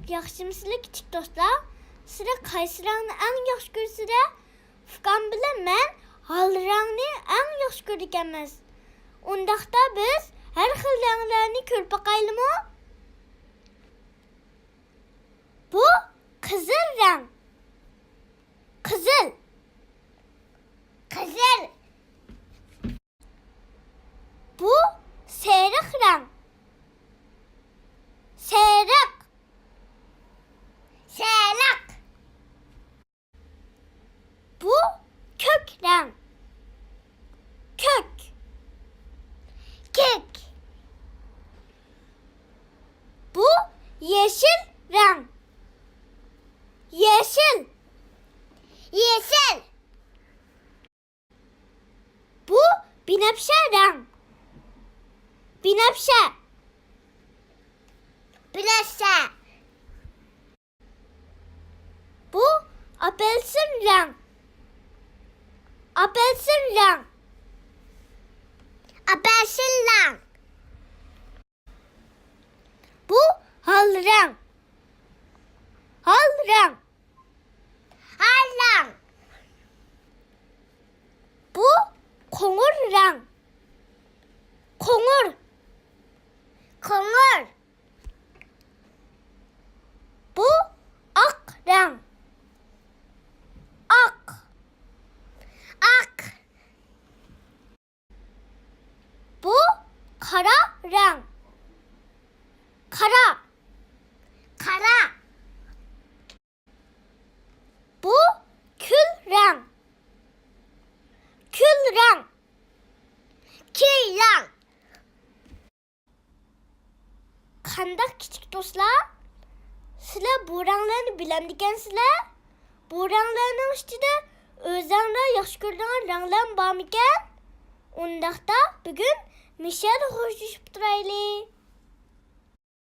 Yaxşımısınızlar kichik do'stlar? Sizlar qaysi rangni eng yaxshi ko'rsizlar? Fukam bilan men hal rangni eng yaxshi ko'rar ekanmiz. Undaqda biz har xil ranglarni ko'rib boqaylikmi? Bu qizil rang. Qizil. Qizil. Bu seriq rang. Seriq. Seriq. Bu kök rang. Kök. Kök. Bu yeşil rang. Yeşil. Yeşil. Bu binafşe rang. Binafşe. Binafşe. Bu apelsin rang. Apelsin rang. Apelsin rang. Bu hal rang. Hal rang. Hal rang. Bu koңur rang. Koңur. Koңur. Bu ak rang. Ak. Ak. Bu kara rang. Kara. Kara. Bu kül rang. Kül rang. Kül rang. Qandaq kichik do'stlar? Sizlar bu ranglarni bilamdikansizlar? Bu ranglarning ichida o'zingizlar yaxshi ko'radigan ranglar bormikan? Undaqda bugun Mishel xo'shlashib turaylik.